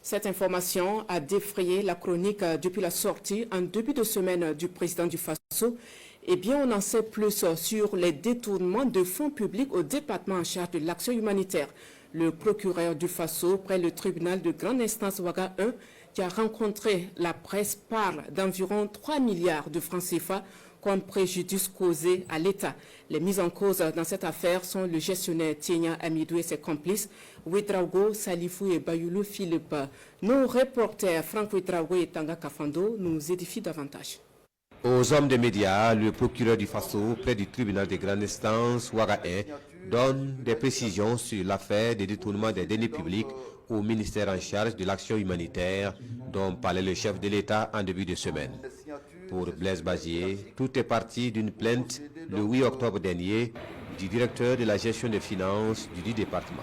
Cette information a défrayé la chronique depuis la sortie en début de semaine du président du Faso. Eh bien, on en sait plus sur les détournements de fonds publics au département en charge de l'action humanitaire. Le procureur du Faso, près le tribunal de grande instance Ouaga 1, qui a rencontré la presse, parle d'environ 3 milliards de francs CFA comme préjudice causé à l'État. Les mises en cause dans cette affaire sont le gestionnaire Tienya Amidou et ses complices, Ouedraogo, Salifou et Bayoulou Philippe. Nos reporters Franck Ouedraogo et Tanga Kafando nous édifient davantage. Aux hommes des médias, le procureur du Faso, près du tribunal de grande instance Ouaga 1, donne des précisions sur l'affaire des détournements des deniers publics au ministère en charge de l'action humanitaire dont parlait le chef de l'État en début de semaine. Pour Blaise Bazier, tout est parti d'une plainte le 8 octobre dernier du directeur de la gestion des finances du département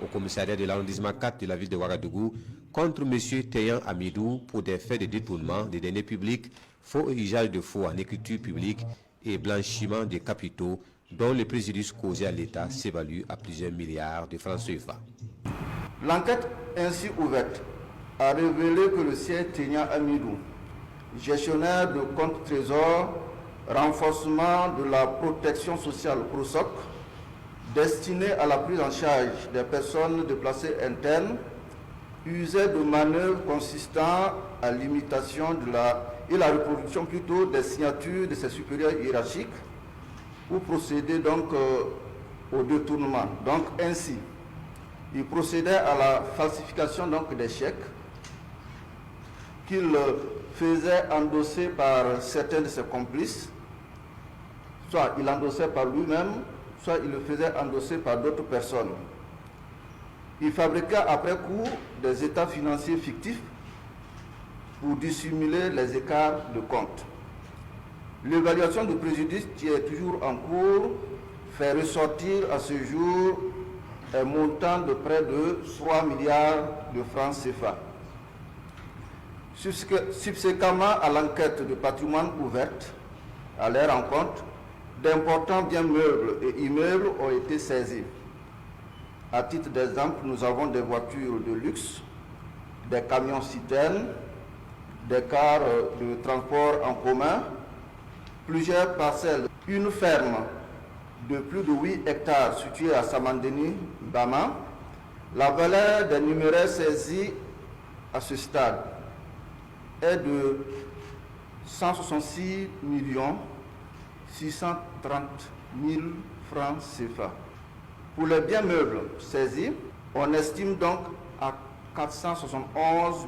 au commissariat de l'arrondissement 4 de la ville de Ouagadougou contre M. Teyan Amidou pour des faits de détournement des deniers publics, faux usage de faux en écriture publique et blanchiment des capitaux dont le préjudice causé à l'État s'évalue à plusieurs milliards de francs CFA. L'enquête ainsi ouverte a révélé que le sieur Teyan Amidou, gestionnaire de compte trésor, renforcement de la protection sociale PROSOC, destiné à la prise en charge des personnes déplacées internes, usait de manœuvres consistant à l'imitation et la reproduction plutôt des signatures de ses supérieurs hiérarchiques pour procéder donc au détournement. Donc ainsi, il procédait à la falsification donc des chèques qu'il faisait endosser par certains de ses complices, soit il endossait par lui-même, soit il le faisait endosser par d'autres personnes. Il fabriquait après coup des états financiers fictifs pour dissimuler les écarts de compte. L'évaluation du préjudice qui est toujours en cours fait ressortir à ce jour un montant de près de 3 milliards de francs CFA. Subséquemment à l'enquête de patrimoine ouverte, à leur rencontre, d'importants biens meubles et immeubles ont été saisis. À titre d'exemple, nous avons des voitures de luxe, des camions citernes, des cars de transport en commun, plusieurs parcelles, une ferme de plus de 8 hectares située à Samandeni, Bama. La valeur des numéraires saisis à ce stade est de 166 630 000 francs CFA. Pour les biens meubles saisis, on estime donc à 471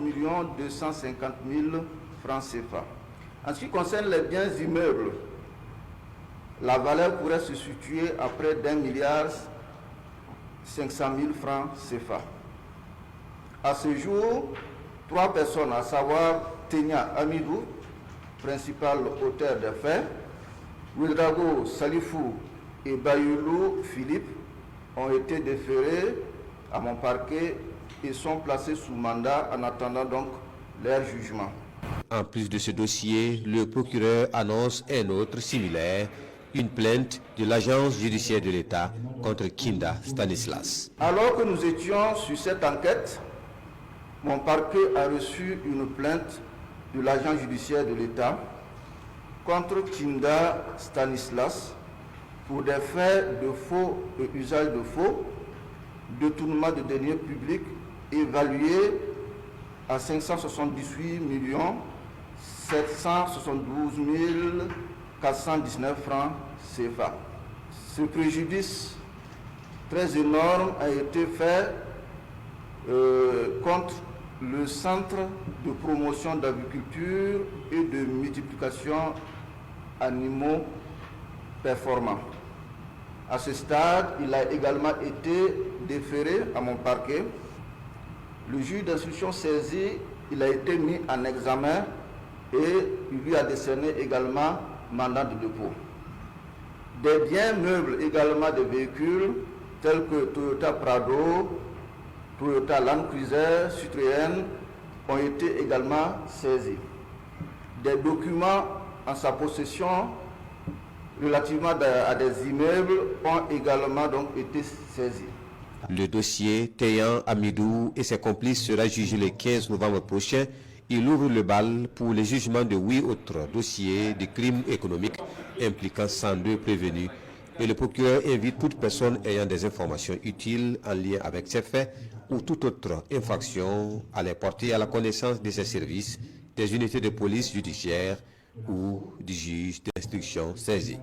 250 000 francs CFA. En ce qui concerne les biens immeubles, la valeur pourrait se situer à près d'1 milliard 500 000 francs CFA. À ce jour, 3 personnes, à savoir Teyan Amidou, principal auteur des faits, Ouedraogo, Salifou et Bayoulou Philippe, ont été déférés à mon parquet et sont placés sous mandat en attendant donc leur jugement. En plus de ce dossier, le procureur annonce un autre similaire, une plainte de l'agence judiciaire de l'État contre Kinda Stanislas. Alors que nous étions sur cette enquête, mon parquet a reçu une plainte de l'agence judiciaire de l'État contre Kinda Stanislas pour des faits de faux et usage de faux, détournement de deniers publics évalués à 578 772 419 francs CFA. Ce préjudice très énorme a été fait contre le Centre de promotion d'agriculture et de multiplication animaux performants. À ce stade, il a également été déféré à mon parquet. Le juge d'instruction saisi, il a été mis en examen et il lui a décerné également mandat de dépôt. Des biens meubles également des véhicules tels que Toyota Prado, Toyota Land Cruiser, Citroën ont été également saisis. Des documents en sa possession relativement à des immeubles ont également donc été saisis. Le dossier Théan Amidou et ses complices sera jugé le 15 novembre prochain. Il ouvre le bal pour le jugement de 8 autres dossiers de crimes économiques impliquant 102 prévenus. Et le procureur invite toute personne ayant des informations utiles en lien avec ces faits ou toute autre infraction à les porter à la connaissance de ses services, des unités de police judiciaire ou du juge d'instruction saisi.